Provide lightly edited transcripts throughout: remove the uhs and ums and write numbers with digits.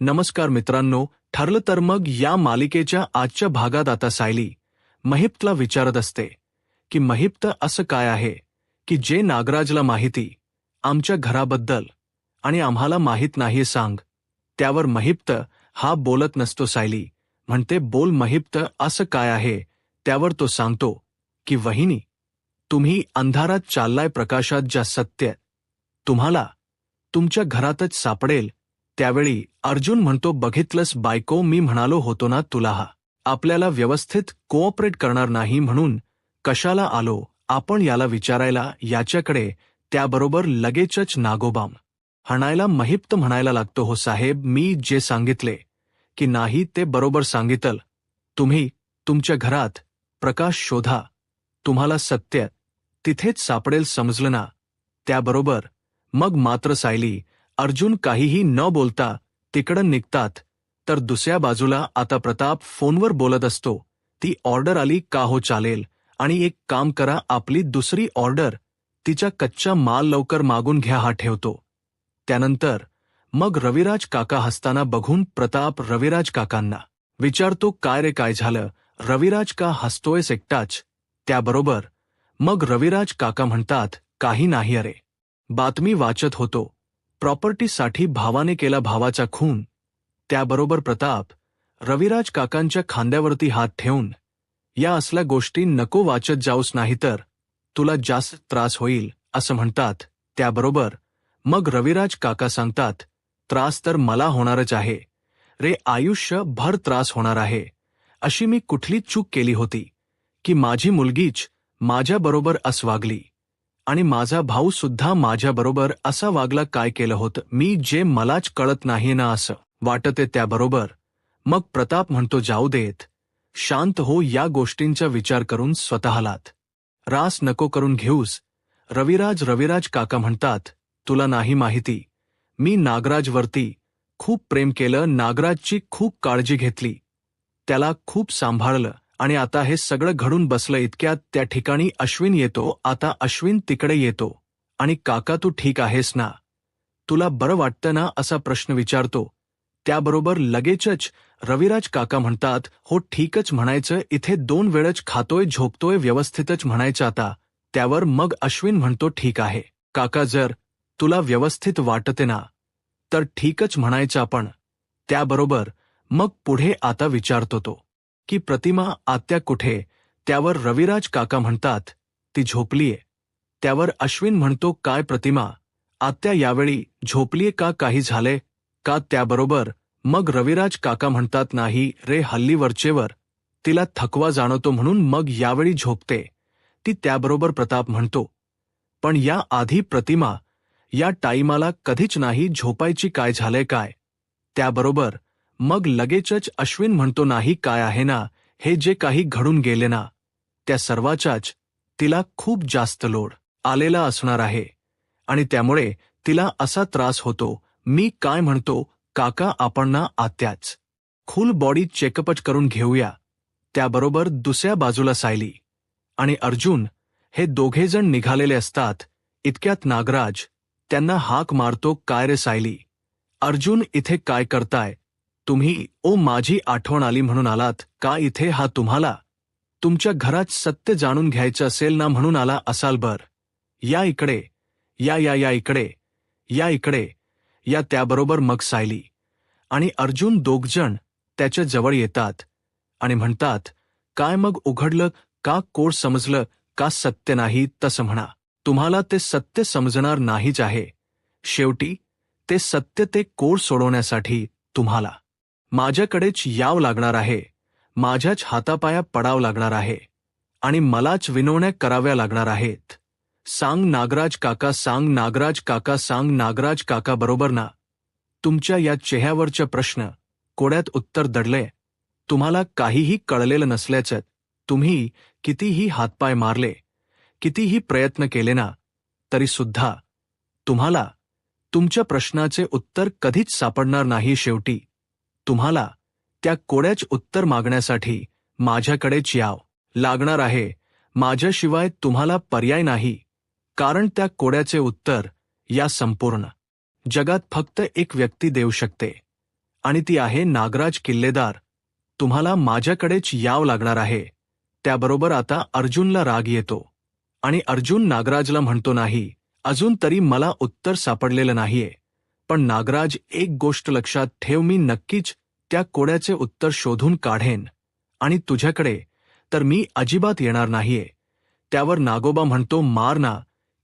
नमस्कार मित्रांनो, ठरलं तर मग या मालिकेच्या आजच्या भागात आता सायली महिप्तला विचारत असते की महिप्त असं काय आहे की जे नागराजला माहिती आमच्या घराबद्दल आणि आम्हाला माहीत नाही सांग. त्यावर महिप्त हा बोलत नसतो. सायली म्हणते, बोल महिप्त, असं काय आहे. त्यावर तो सांगतो की वहिनी, तुम्ही अंधारात चाललाय प्रकाशात ज्या सत्य तुम्हाला तुमच्या घरातच सापडेल. त्यावेळी अर्जुन म्हणतो, बघितलंस बायको, मी म्हणालो होतो ना तुला, हा आपल्याला व्यवस्थित कोऑपरेट करणार नाही म्हणून कशाला आलो आपण याला विचारायला याच्याकडे. त्याबरोबर लगेचच नागोबाम हाणायला महिप्त म्हणायला लागतो, हो साहेब, मी जे सांगितले की नाही ते बरोबर सांगितलं. तुम्ही तुमच्या घरात प्रकाश शोधा, तुम्हाला सत्य तिथेच सापडेल, समजलं ना. त्याबरोबर मग मात्र सायली अर्जुन काहीही न बोलता तिकडं निघतात. तर दुसऱ्या बाजूला आता प्रताप फोनवर बोलत असतो. ती ऑर्डर आली का? हो चालेल, आणि एक काम करा, आपली दुसरी ऑर्डर, तिचा कच्चा माल लवकर मागून घ्या, हा ठेवतो. त्यानंतर मग रविराज काका हसताना बघून प्रताप रविराज काकांना विचारतो, काय रे, काय झालं? रविराज का हसतोयस एकटाच? त्याबरोबर मग रविराज काका म्हणतात, काही नाही अरे, बातमी वाचत होतो, प्रॉपर्टीसाठी भावाने केला भावाचा खून. त्याबरोबर प्रताप रविराज काकांच्या खांद्यावरती हात ठेवून, या असल्या गोष्टी नको वाचत जाऊस, नाहीतर तुला जास्त त्रास होईल, असं म्हणतात. त्याबरोबर मग रविराज काका सांगतात, त्रास तर मला होणारच आहे रे, आयुष्यभर त्रास होणार आहे. अशी मी कुठली चूक केली होती की माझी मुलगीच माझ्याबरोबर असं वागली आणि माझा भाऊ सुद्धा माझ्याबरोबर असा वागला? काय केलं होतं मी जे मलाच कळत नाही ना, असं वाटते. त्याबरोबर मग प्रताप म्हणतो, जाऊ देत, शांत हो, या गोष्टींचा विचार करून स्वतःलात रास नको करून घेऊस. रविराज काका म्हणतात, तुला नाही माहिती, मी नागराजवरती खूप प्रेम केलं, नागराजची खूप काळजी घेतली, त्याला खूप सांभाळलं, आणि आता हे सगळं घडून बसलं. इतक्यात त्या ठिकाणी अश्विन येतो. आता अश्विन तिकडे येतो आणि काका, तू ठीक आहेस ना? तुला बरं वाटतं ना? असा प्रश्न विचारतो. त्याबरोबर लगेचच रविराज काका म्हणतात, हो ठीकच म्हणायचं, इथे 2 वेळच खातोय झोपतोय, व्यवस्थितच म्हणायचं आता. त्यावर मग अश्विन म्हणतो, ठीक आहे काका, जर तुला व्यवस्थित वाटते ना तर ठीकच म्हणायचं आपण. त्याबरोबर मग पुढे आता विचारतो तो की प्रतिमा आत्या कुठे? त्यावर रविराज काका म्हणतात, ती झोपलीये. त्यावर अश्विन म्हणतो, काय प्रतिमा आत्या यावेळी झोपलीये का? काही झाले का? त्याबरोबर मग रविराज काका म्हणतात, नाही रे, हल्ली वरचेवर तिला थकवा जाणवतो म्हणून मग यावेळी झोपते ती. त्याबरोबर प्रताप म्हणतो, पण या आधी प्रतिमा या टाईमाला कधीच नाही झोपायची, काय झालंय काय? त्याबरोबर मग लगेचच अश्विन म्हणतो, नाही, काय आहे ना, हे जे काही घडून गेले ना, त्या सर्वाचाच तिला खूप जास्त लोड आलेला असणार आहे आणि त्यामुळे तिला असा त्रास होतो. मी काय म्हणतो काका, आपण ना आत्याच फुल बॉडी चेकअपच करून घेऊया. त्याबरोबर दुसऱ्या बाजूला सायली आणि अर्जुन हे दोघेजण निघालेले असतात. इतक्यात नागराज त्यांना हाक मारतो, काय रे सायली, अर्जुन, इथे काय करताय तुम्ही? ओ, माझी आठवण आली म्हणून आलात का इथे? हा, तुम्हाला तुमच्या घरात सत्य जाणून घ्यायचं असेल ना म्हणून आला असाल. बर, या इकडे, या इकडे, या इकडे या. त्याबरोबर मग सायली आणि अर्जुन दोघजण त्याच्या जवळ येतात आणि म्हणतात, काय मग उघडलं का? कोड समजलं का? सत्य नाही तसं म्हणा, तुम्हाला ते सत्य समजणार नाहीच आहे. शेवटी ते सत्य, ते कोड सोडवण्यासाठी तुम्हाला माझ्याकडेच यावं लागणार आहे, माझ्याच हातापाया पडावं लागणार आहे आणि मलाच विनवण्या कराव्या लागणार आहेत. सांग नागराज काका, सांग नागराज काका, सांग नागराज काका, बरोबर ना? तुमच्या या चेहऱ्यावरच्या प्रश्न कोड्यात उत्तर दडलंय. तुम्हाला काहीही कळलेलं नसल्याचं, तुम्ही कितीही हातपाय मारले, कितीही प्रयत्न केले ना, तरी सुद्धा तुम्हाला तुमच्या प्रश्नाचे उत्तर कधीच सापडणार नाही. शेवटी तुम्हाला त्या कोड्याच उत्तर मागण्यासाठी माझ्याकडेच यावं लागणार आहे. माझ्याशिवाय तुम्हाला पर्याय नाही, कारण त्या कोड्याचे उत्तर या संपूर्ण जगात फक्त एक व्यक्ती देऊ शकते आणि ती आहे नागराज किल्लेदार. तुम्हाला माझ्याकडेच यावं लागणार आहे. त्याबरोबर आता अर्जुनला राग येतो आणि अर्जुन नागराजला म्हणतो नाही, अजून तरी मला उत्तर सापडलेलं नाहीये. पण नागराज, एक गोष्ट लक्षात ठेव, मी नक्कीच त्या कोड्याचे उत्तर शोधून काढेन आणि तुझ्याकडे तर मी अजिबात येणार नाहीये. त्यावर नागोबा म्हणतो, मार ना,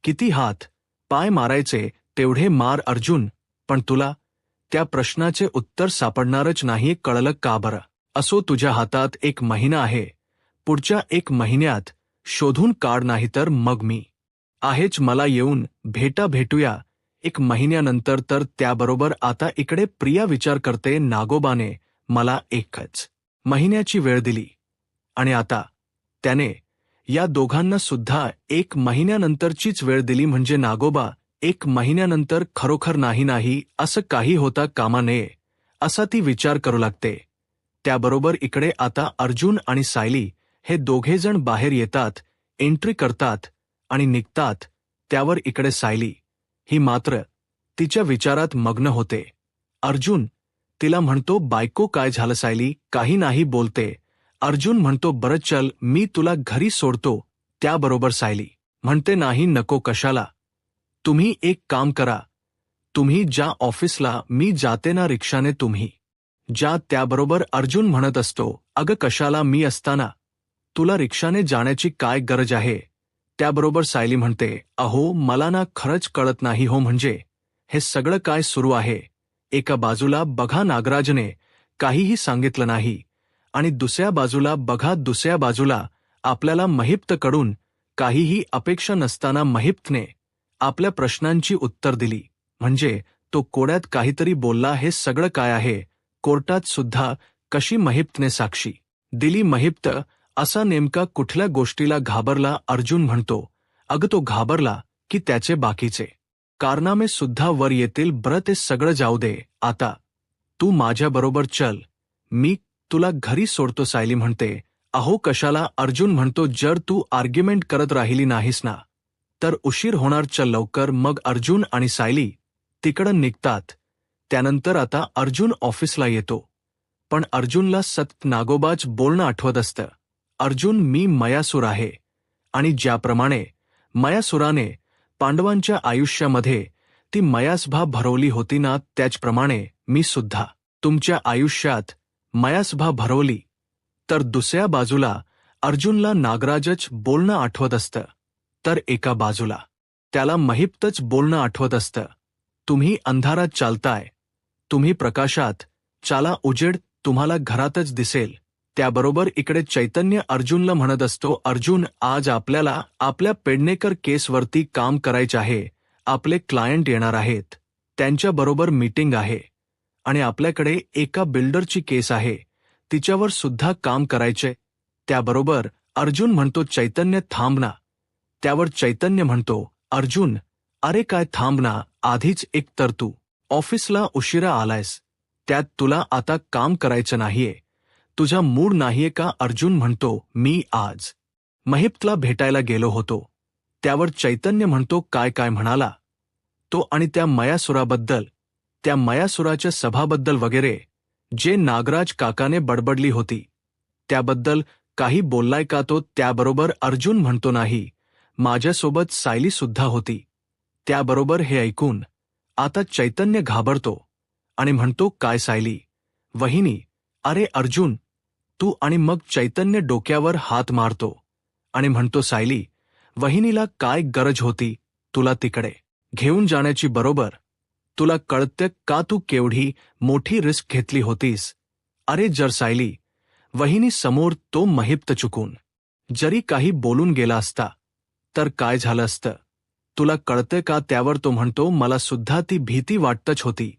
किती हात पाय मारायचे तेवढे मार अर्जुन, पण तुला त्या प्रश्नाचे उत्तर सापडणारच नाही, कळलं का बरं? असो, तुझ्या हातात 1 महिना आहे. पुढच्या 1 महिन्यात शोधून काढ, नाही तर मग मी आहेच. मला येऊन भेटूया 1 महिन्यानंतर. तर त्याबरोबर आता इकडे प्रिया विचार करते, नागोबाने मला 1च महिन्याची वेळ दिली आणि आता त्याने या दोघांना सुद्धा 1 महिन्यानंतरचीच वेळ दिली. म्हणजे नागोबा 1 महिन्यानंतर खरोखर नाही असं काही होता कामा नये असा ती विचार करू लागते. त्याबरोबर इकडे आता अर्जुन आणि सायली हे दोघेजण बाहेर येतात, एंट्री करतात आणि निघतात. त्यावर इकडे सायली ही मात्र तिच्या विचारात मग्न होते. अर्जुन तिला म्हणतो, बायको काय झालं सायली? काही नाही बोलते. अर्जुन म्हणतो, बरं चल, मी तुला घरी सोडतो. त्याबरोबर सायली म्हणते, नाही नको, कशाला? तुम्ही एक काम करा, तुम्ही ज्या ऑफिसला मी जाते ना रिक्षाने तुम्ही जा. त्याबरोबर अर्जुन म्हणत असतो, अगं कशाला, मी असताना तुला रिक्षाने जाण्याची काय गरज आहे? त्याबरोबर सायली म्हणते, अहो मला ना खरंच कळत नाही हो, म्हणजे हे सगळं काय सुरू आहे? एका बाजूला बघा नागराजने काहीही सांगितलं नाही आणि दुसऱ्या बाजूला आपल्याला महिप्तकडून काहीही अपेक्षा नसताना महिप्तने आपल्या प्रश्नांची उत्तर दिली. म्हणजे तो कोड्यात काहीतरी बोलला. हे सगळं काय आहे? कोर्टात सुद्धा कशी महिप्तने साक्षी दिली? महिप्त असा नेमका कुठल्या गोष्टीला घाबरला? अर्जुन म्हणतो, अगं तो घाबरला की त्याचे बाकीचे कारनामे सुद्धा वर येतील. बरं ते सगळं जाऊ दे, आता तू माझ्याबरोबर चल, मी तुला घरी सोडतो. सायली म्हणते, अहो कशाला? अर्जुन म्हणतो, जर तू आर्ग्युमेंट करत राहिली नाहीस ना तर उशीर होणार, चल लवकर. मग अर्जुन आणि सायली तिकडं निघतात. त्यानंतर आता अर्जुन ऑफिसला येतो, पण अर्जुनला सतत नागोबाच बोलणं आठवत असतं. अर्जुन, मी मयासूर आहे आणि ज्याप्रमाणे मयासुराने पांडवांच्या आयुष्यामध्ये ती मयासभा भरवली होती ना, त्याचप्रमाणे मी सुद्धा तुमच्या आयुष्यात मयासभा भरवली. तर दुसऱ्या बाजूला अर्जुनला नागराजच बोलणं आठवत असतं, तर एका बाजूला त्याला महिप्तच बोलणं आठवत असतं. तुम्ही अंधारात चालताय, तुम्ही प्रकाशात चाला, उजेड तुम्हाला घरातच दिसेल. त्याबरोबर इकडे चैतन्य अर्जुनला म्हणत असतो, अर्जुन आज आपल्याला आपल्या पेडणेकर केसवरती काम करायचे आहे. आपले क्लायंट येणार आहेत, त्यांच्याबरोबर मीटिंग आहे आणि आपल्याकडे एका बिल्डरची केस आहे, तिच्यावर सुद्धा काम करायचे. त्याबरोबर अर्जुन म्हणतो, चैतन्य थांब ना. त्यावर चैतन्य म्हणतो, अर्जुन अरे काय थांब ना, आधीच एक तर तू ऑफिसला उशिरा आलायस, त्यात तुला आता काम करायचं नाहीये, तुझा मूड नाहीये का? अर्जुन म्हणतो, मी आज महिप्तला भेटायला गेलो होतो. त्यावर चैतन्य म्हणतो, काय म्हणाला तो? आणि त्या मयासुराबद्दल, त्या मयासुराच्या सभाबद्दल वगैरे जे नागराज काकाने बडबडली होती त्याबद्दल काही बोललाय का तो? त्याबरोबर अर्जुन म्हणतो, नाही, माझ्यासोबत सायली सुद्धा होती. त्याबरोबर हे ऐकून आता चैतन्य घाबरतो आणि म्हणतो, काय सायली? वहिनी? अरे अर्जुन तू? आणि मग चैतन्य डोक्यावर हात मारतो आणि म्हणतो, सायली वहिनीला काय गरज होती तुला तिकडे घेऊन जाण्याची? बरोबर तुला कळतं का तू केवढी मोठी रिस्क घेतली होतीस? अरे जर सायली वहिनी समोर तो महिप्त चुकून जरी काही बोलून गेला असता तर काय झालं असतं तुला कळतं का? त्यावर तो म्हणतो, मला सुद्धा ती भीती वाटतच होती.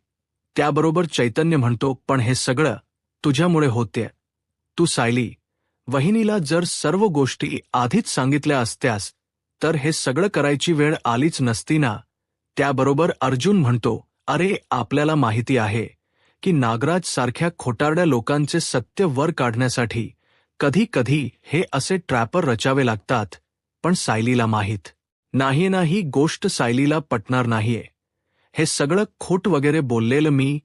त्याबरोबर चैतन्य म्हणतो, पण हे सगळं तुझ्यामुळे होते. तू सायली वहिनीला जर सर्व गोष्टी आधीच सांगितल्या असत्यास तर हे सगळं करायची वेळ आलीच नसती ना. त्याबरोबर अर्जुन म्हणतो, अरे आपल्याला माहिती आहे की नागराज सारख्या खोटारड्या लोकांचे सत्य वर काढण्यासाठी कधी कधी हे असे ट्रॅपर रचावे लागतात, पण सायलीला माहीत नाहीये ना, ही गोष्ट सायलीला पटणार नाहीये. हे सगळं खोट वगैरे बोललेलं मी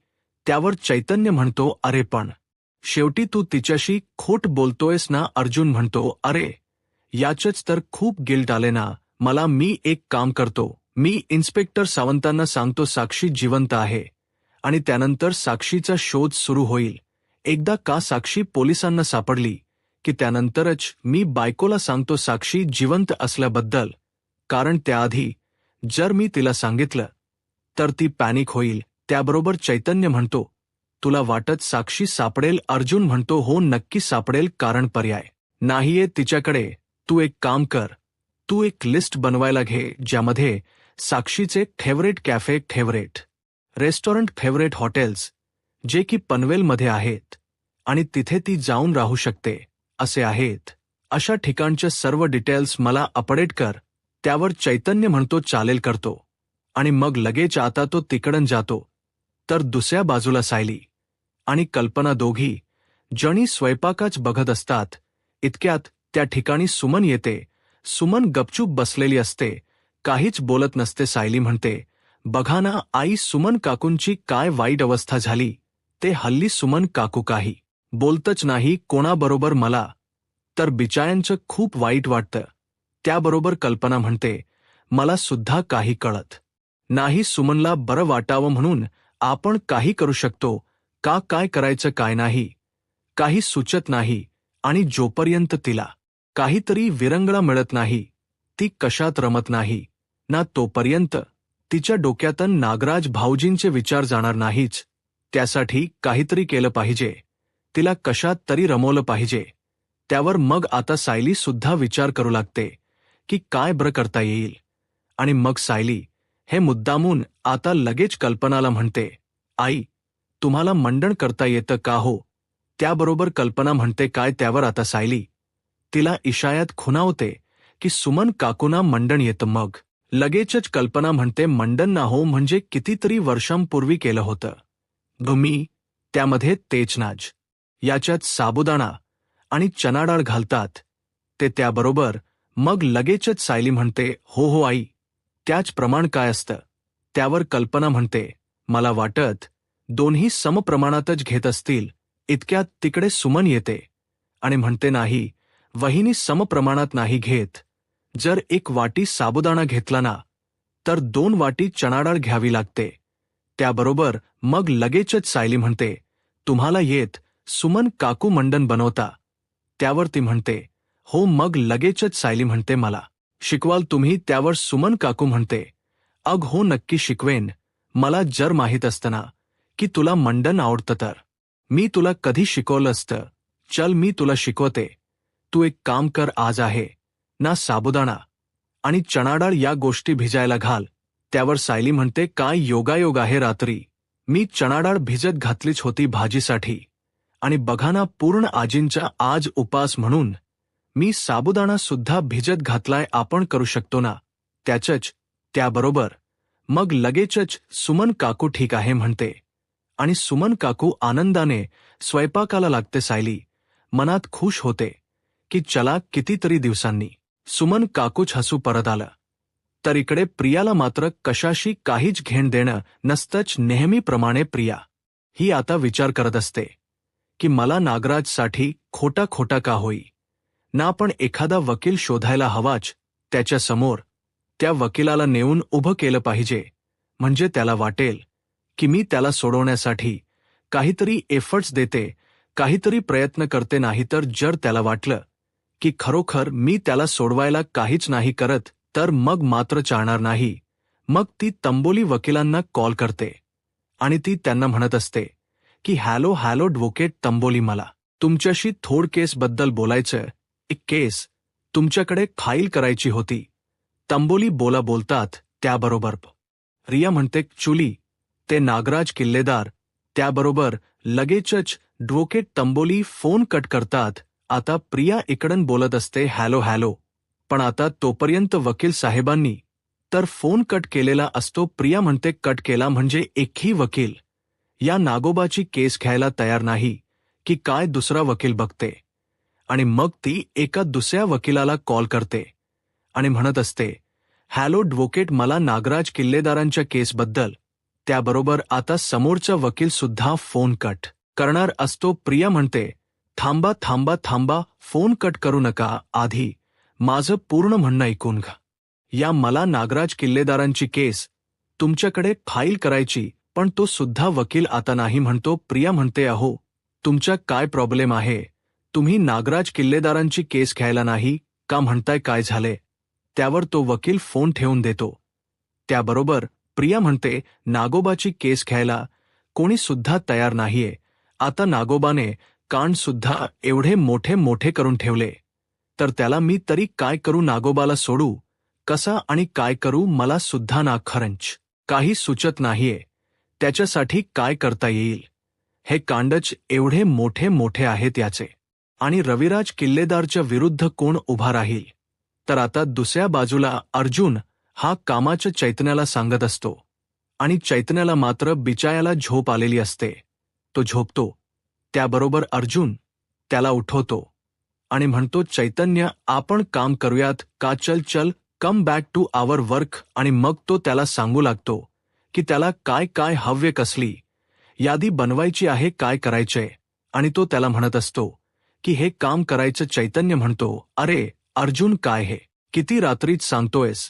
त्यावर चैतन्य म्हणतो, अरे पण शेवटी तू तिच्याशी खोट बोलतोयस ना. अर्जुन म्हणतो, अरे याचंच तर खूप गिल्ट आले ना मला. मी एक काम करतो, मी इन्स्पेक्टर सावंतांना सांगतो साक्षी जिवंत आहे, आणि त्यानंतर साक्षीचा शोध सुरू होईल. एकदा का साक्षी पोलिसांना सापडली की त्यानंतरच मी बायकोला सांगतो साक्षी जिवंत असल्याबद्दल, कारण त्याआधी जर मी तिला सांगितलं तर ती पॅनिक होईल. त्याबरोबर चैतन्य म्हणतो, तुला वाटत साक्षी सापडेल? अर्जुन म्हणतो, हो नक्की सापडेल, कारण पर्याय नाहीये तिच्याकडे. तू एक काम कर, तू एक लिस्ट बनवायला घे ज्यामध्ये साक्षीचे favourite cafe, favourite restaurant, favourite hotels जे की पनवेलमध्ये आहेत आणि तिथे ती जाऊन राहू शकते असे आहेत, अशा ठिकाणचे सर्व डिटेल्स मला अपडेट कर. त्यावर चैतन्य म्हणतो, चालेल, करतो. आणि मग लगेच आता तो तिकडून जातो. तर दुसऱ्या बाजूला सायली आणि कल्पना दोघी जणी स्वयंपाकाच बघत असतात. इतक्यात त्या ठिकाणी सुमन येते. सुमन गपचूप बसलेली असते, काहीच बोलत नसते. सायली म्हणते, बघा ना आई, सुमन काकूंची काय वाईट अवस्था झाली. ते हल्ली सुमन काकू काही बोलतच नाही कोणाबरोबर. मला तर बिचाऱ्यांचं खूप वाईट वाटतं. त्याबरोबर कल्पना म्हणते, मला सुद्धा काही कळत नाही. सुमनला बरं वाटावं म्हणून आपण काही करू शकतो का? काय करायचं काय नाही काही सुचत नाही. आणि जोपर्यंत तिला काहीतरी विरंगुळा मिळत नाही, ती कशात रमत नाही ना, तोपर्यंत तिच्या डोक्यातून नागराज भाऊजींचे विचार जाणार नाहीच. त्यासाठी काहीतरी केलं पाहिजे, तिला कशात तरी रमवलं पाहिजे. त्यावर मग आता सायली सुद्धा विचार करू लागते की काय बरं करता येईल. आणि मग सायली हे मुद्दामून आता लगेच कल्पनाला म्हणते, आई तुम्हाला मंडण करता येतं का हो? त्याबरोबर कल्पना म्हणते, काय? त्यावर आता सायली तिला इशायात खुणावते की सुमन काकूना मंडण येतं. मग लगेचच कल्पना म्हणते, मंडण ना हो, म्हणजे कितीतरी वर्षांपूर्वी केलं होतं मी, त्यामध्ये तेचनाज याच्यात साबुदाणा आणि चणाडाळ घालतात ते. त्याबरोबर मग लगेचच सायली म्हणते, हो हो आई, त्याच प्रमाण काय असतं? त्यावर कल्पना म्हणते, मला वाटत दोन्ही समप्रमाणातच घेत असतील. इतक्यात तिकडे सुमन येते आणि म्हणते, नाही वहिनी, समप्रमाणात नाही घेत. जर 1 वाटी साबुदाणा घेतला ना तर 2 वाटी चणाडाळ घ्यावी लागते. त्याबरोबर मग लगेचच सायली म्हणते, तुम्हाला येत सुमन काकू मंडण बनवता? त्यावर ती म्हणते, हो. मग लगेचच सायली म्हणते, मला शिकवाल तुम्ही? त्यावर सुमन काकू म्हणते, अग हो नक्की शिकवेन. मला जर माहीत असतं ना की तुला मंडण आवडतं तर मी तुला कधी शिकवलं असतं. चल मी तुला शिकवते. तू एक काम कर, आज आहे ना साबुदाणा आणि चणाडाळ या गोष्टी भिजायला घाल. त्यावर सायली म्हणते, काय योगायोग आहे, रात्री मी चणाडाळ भिजत घातलीच होती भाजीसाठी, आणि बघा ना पूर्ण आजींचा आज उपास म्हणून मी साबुदाणा सुद्धा भिजत घातलाय. आपण करू शकतो ना त्याचंच? त्याबरोबर मग लगेचच सुमन काकू ठीक आहे म्हणते आणि सुमन काकू आनंदाने स्वयंपाकाला लागते. सायली मनात खुश होते की चला कितीतरी दिवसांनी सुमन काकूच हसू परत आलं. तर इकडे प्रियाला मात्र कशाशी काहीच घेण देणं नसतंच. नेहमीप्रमाणे प्रिया ही आता विचार करत असते की मला नागराजसाठी खोटा खोटा का होई ना, पण एखादा वकील शोधायला हवाच. त्याच्या समोर त्या वकिलाला नेऊन उभं केलं पाहिजे, म्हणजे त्याला वाटेल की मी त्याला सोडवण्यासाठी काहीतरी एफर्ट्स देते, काहीतरी प्रयत्न करते. नाहीतर जर त्याला वाटलं की खरोखर मी त्याला सोडवायला काहीच नाही करत तर मग मात्र चालणार नाही. मग ती तंबोली वकिलांना कॉल करते आणि ती त्यांना म्हणत असते की हॅलो ॲडव्होकेट तंबोली, मला तुमच्याशी थोड केसबद्दल बोलायचं. एक केस तुमच्याकडे फाईल करायची होती. तंबोली बोलतात. त्याबरोबर रिया म्हणते, चुली ते नागराज किल्लेदार. त्याबरोबर लगेचच ॲडव्होकेट तंबोली फोन कट करतात. आता प्रिया इकडून बोलत असते, हॅलो, पण आता तोपर्यंत वकील साहेबांनी तर फोन कट केलेला असतो. प्रिया म्हणते, कट केला म्हणजे एकही वकील या नागोबाची केस घ्यायला तयार नाही की काय? दुसरा वकील बघते. आणि मग ती एका दुसऱ्या वकिलाला कॉल करते आणि म्हणत असते, हॅलो ॲडव्होकेट, मला नागराज किल्लेदारांच्या केसबद्दल त्याबरोबर आता समोरचा वकील सुद्धा फोन कट करणार असतो. प्रिया म्हणते, थांबा थांबा थांबा, फोन कट करू नका, आधी माझं पूर्ण म्हणणं ऐकून घ्या. या मला नागराज किल्लेदारांची केस तुमच्याकडे फाईल करायची, पण तो सुद्धा वकील आता नाही म्हणतो. प्रिया म्हणते, अहो तुमच्या काय प्रॉब्लेम आहे, तुम्ही नागराज किल्लेदारांची केस घ्यायला नाही का म्हणताय, काय झाले. त्यावर तो वकील फोन ठेवून देतो. त्याबरोबर प्रिया म्हणते, नागोबाची केस घ्यायला कोणी सुद्धा तयार नाहीये. आता नागोबाने कान सुद्धा एवढे मोठे मोठे करून ठेवले, तर त्याला मी तरी काय करू, नागोबाला सोडू कसा आणि काय करू, मला सुद्धा ना खरंच काही सुचत नाहीये. त्याच्यासाठी काय करता येईल, हे कांडच एवढे मोठे मोठे आहेत याचे. आणि रविराज किल्लेदारच्या विरुद्ध कोण उभा राहील. तर आता दुसऱ्या बाजूला अर्जुन हा कामाच्या चैतन्याला सांगत असतो, आणि चैतन्याला मात्र बिचायाला झोप आलेली असते. तो झोपतो. त्याबरोबर अर्जुन त्याला उठवतो आणि म्हणतो, चैतन्य आपण काम करूयात का, चल चल come back to our work. आणि मग तो त्याला सांगू लागतो की त्याला काय काय हवे, कसली यादी बनवायची आहे, काय करायचंय. आणि तो त्याला म्हणत असतो की हे काम करायचं. चैतन्य म्हणतो, अरे अर्जुन काय हे किती रात्रीच सांगतोयस,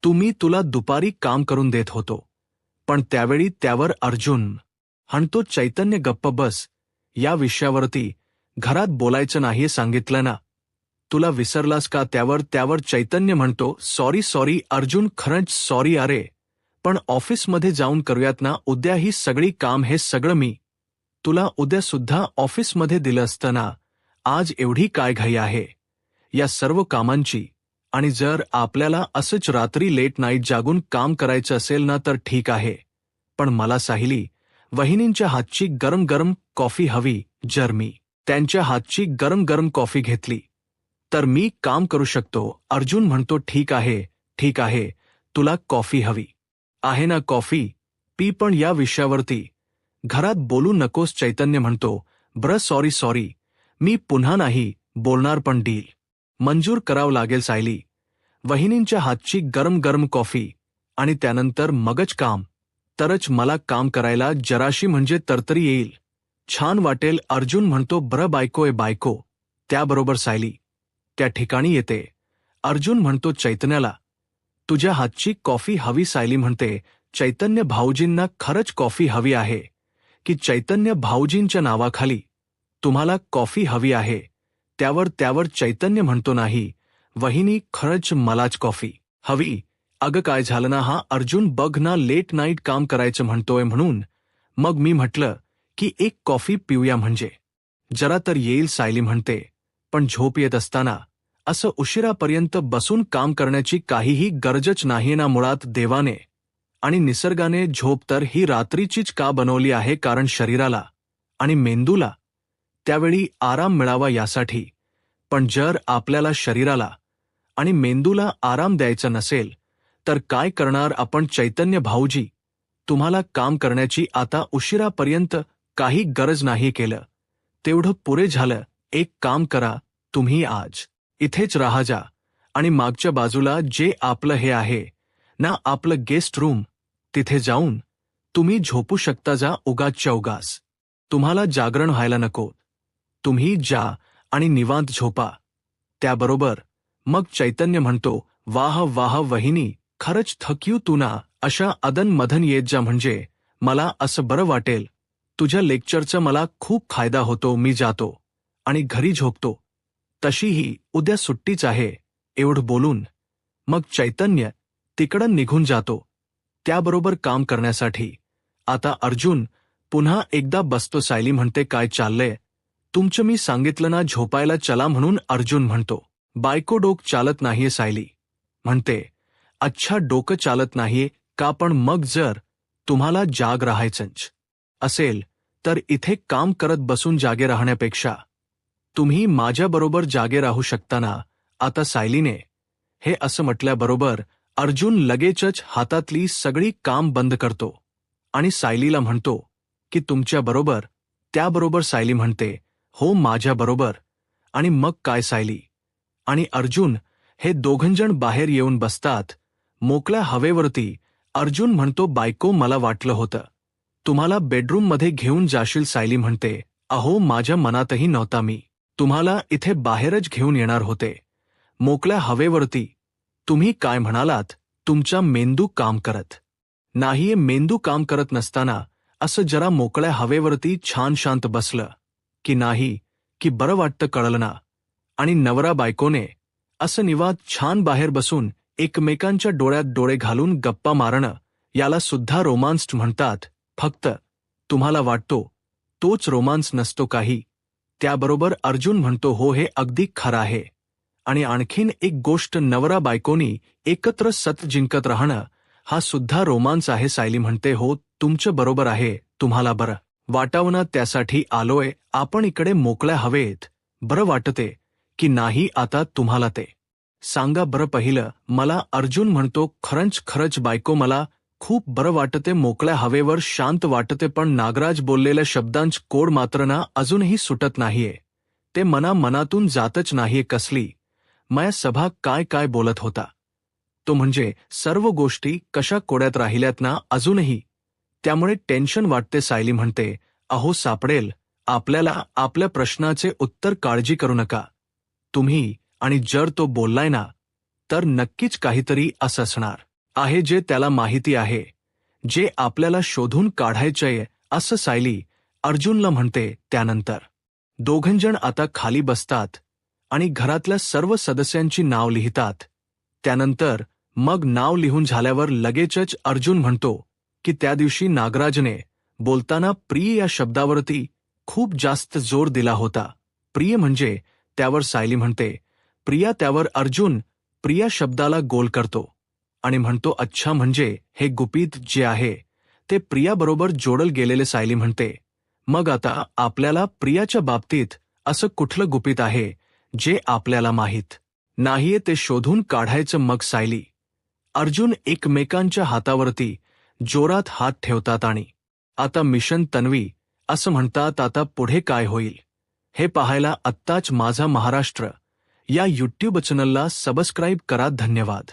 तुम्ही तुला दुपारी काम करून देत होतो. पण त्यावेळी त्यावर अर्जुन म्हणतो, चैतन्य गप्प बस, या विषयावरती घरात बोलायचं नाहीये सांगितलं ना, तुला विसरलास का. त्यावर चैतन्य म्हणतो, सॉरी सॉरी अर्जुन, खरंच सॉरी. अरे पण ऑफिसमध्ये जाऊन करूयात ना उद्या ही सगळी काम, हे सगळं मी तुला उद्या सुद्धा ऑफिसमध्ये दिलं असतं ना, आज एवढी काय घाई आहे या सर्व कामांची. आणि जर आपल्याला असंच रात्री लेट नाईट जागून काम करायचं असेल ना तर ठीक आहे, पण मला साहिली वहिनींच्या हातची गरम गरम कॉफी हवी. जर मी त्यांच्या हातची गरम गरम कॉफी घेतली तर मी काम करू शकतो. अर्जुन म्हणतो, ठीक आहे ठीक आहे, तुला कॉफी हवी आहे ना, कॉफी पी, पण या विषयावरती घरात बोलू नकोस. चैतन्य म्हणतो, ब्र सॉरी सॉरी, मी पुन्हा नाही बोलणार, पण डील मंजूर करावं लागेल. सायली वहिनींच्या हातची गरम गरम कॉफी आणि त्यानंतर मगच काम, तरच मला काम करायला जराशी म्हणजे तरतरी येईल, छान वाटेल. अर्जुन म्हणतो, ब्र बायको, बायको. त्याबरोबर सायली त्या ठिकाणी येते. अर्जुन म्हणतो चैतन्याला, तुझ्या हातची कॉफी हवी. सायली म्हणते, चैतन्य भाऊजींना खरंच कॉफी हवी आहे की चैतन्य भाऊजींच्या नावाखाली तुम्हाला कॉफी हवी आहे. त्यावर चैतन्य म्हणतो, नाही वहिनी, खरंच मलाच कॉफी हवी. अगं काय झालं ना, हा अर्जुन बघ ना, लेट नाईट काम करायचं म्हणतोय, म्हणून मग मी म्हटलं की एक कॉफी पिऊया म्हणजे जरा तर येईल. सायली म्हणते, पण झोप येत असताना असं उशिरापर्यंत बसून काम करण्याची काहीही गरजच नाहीये ना. मुळात देवाने आणि निसर्गाने झोप तर ही रात्रीचीच का बनवली आहे, कारण शरीराला आणि मेंदूला त्यावेळी आराम मिळावा यासाठी. पण जर आपल्याला शरीराला आणि मेंदूला आराम द्यायचा नसेल तर काय करणार आपण. चैतन्य भाऊजी, तुम्हाला काम करण्याची आता उशिरापर्यंत काही गरज नाही, केलं तेवढं पुरे झालं. एक काम करा, तुम्ही आज इथेच राहा जा, आणि मागच्या बाजूला जे आपलं हे आहे ना, आपलं गेस्ट रूम, तिथे जाऊन तुम्ही झोपू शकता. जा, उगाचच्या उगाच तुम्हाला जागरण व्हायला नको, तुम्ही जा आणि निवांत झोपा. त्याबरोबर मग चैतन्य म्हणतो, वाह वाह वहिनी, खरंच थक्यू तू ना, अशा अदन-मधन येत जा, म्हणजे मला असं बरं वाटेल. तुझ्या लेक्चरचा मला खूप फायदा होतो. मी जातो आणि घरी झोपतो, तशीही उद्या सुट्टीच आहे. एवढं बोलून मग चैतन्य तिकडं निघून जातो, त्याबरोबर काम करण्यासाठी. आता अर्जुन पुन्हा एकदा बसतो. सायली म्हणते, काय चाललंय तुमचं, मी सांगितलं ना झोपायला चला म्हणून. अर्जुन म्हणतो, बायको डोक चालत नाहीये. सायली म्हणते, अच्छा डोकं चालत नाहीये का, पण मग जर तुम्हाला जाग राहायचंच असेल तर इथे काम करत बसून जागे राहण्यापेक्षा तुम्ही माझ्याबरोबर जागे राहू शकता ना. आता सायलीने हे असं म्हटल्याबरोबर अर्जुन लगेचच हातातली सगळी काम बंद करतो आणि सायलीला म्हणतो की तुमच्याबरोबर. त्याबरोबर सायली म्हणते, हो माझ्याबरोबर. आणि मग काय, सायली आणि अर्जुन हे दोघंजण बाहेर येऊन बसतात मोकळ्या हवेवरती अर्जुन म्हणतो, बायको मला वाटलं होतं तुम्हाला बेडरूममध्ये घेऊन जाशील. सायली म्हणते, अहो माझ्या मनातही नव्हता. मी तुम्हाला इथे बाहेरच घेऊन येणार होते, मोकळ्या हवेवरती. तुम्ही काय म्हणालात, तुमचा मेंदू काम करत नाहीये. मेंदू काम करत नसताना असं जरा मोकळ्या हवेवरती छान शांत बसलं की नाही की बरं वाटतं, कळलं ना. आणि नवरा बायकोने असं निवांत छान बाहेर बसून एकमेकांच्या डोळ्यात डोळे घालून गप्पा मारणं, याला सुद्धा रोमांस म्हणतात. फक्त तुम्हाला वाटतो तोच रोमांस नसतो काही. त्याबरोबर अर्जुन म्हणतो, हो हे अगदी खरं आहे. आणि आणखीन एक गोष्ट, नवरा बायकोनी एकत्र सत जिंकत राहणं हा सुद्धा रोमांस आहे. सायली म्हणते, हो तुमचं बरोबर आहे. तुम्हाला बरं वाटावं ना, त्यासाठी आलोय आपण इकडे मोकळ्या हवेत. बरं वाटते की नाही आता तुम्हाला ते सांगा बरं पहिलं मला. अर्जुन म्हणतो, खरंच बायको मला खूप बरं वाटते, मोकळ्या हवेवर शांत वाटते. पण नागराज बोललेल्या शब्दांच कोड मात्र ना अजूनही सुटत नाहीये. ते मनातून जातच नाहीये. कसली माया सभा काय बोलत होता तो, म्हणजे सर्व गोष्टी कशा कोड्यात राहिल्यात ना अजूनही. त्यामुळे टेन्शन वाटते. सायली म्हणते, अहो सापडेल आपल्याला आपल्या प्रश्नाचे उत्तर, काळजी करू नका तुम्ही. आणि जर तो बोललाय ना तर नक्कीच काहीतरी असं असणार आहे जे त्याला माहिती आहे, जे आपल्याला शोधून काढायचंय, असं सायली अर्जुनला म्हणते. त्यानंतर दोघंजण आता खाली बसतात आणि घरातल्या सर्व सदस्यांची नाव लिहितात. त्यानंतर मग नाव लिहून झाल्यावर लगेचच अर्जुन म्हणतो की त्या दिवशी नागराजने बोलताना प्रिय या शब्दावरती खूप जास्त जोर दिला होता. प्रिय म्हणजे त्यावर सायली म्हणते प्रिया. त्यावर अर्जुन प्रिया शब्दाला गोल करतो आणि म्हणतो, अच्छा म्हणजे हे गुपित जे आहे ते प्रियाबरोबर जोडल गेलेले. सायली म्हणते, मग आता आपल्याला प्रियाच्या बाबतीत असं कुठलं गुपित आहे जे आपल्याला माहीत नाहीये ते शोधून काढायचं. मग सायली अर्जुन एकमेकांच्या हातावरती जोरात हात ठेवतात आणि आता मिशन तन्वी असं म्हणतात. आता पुढे काय होईल हे पाहायला आत्ताच माझा महाराष्ट्र या यूट्यूब चॅनलला सबस्क्राईब करा. धन्यवाद.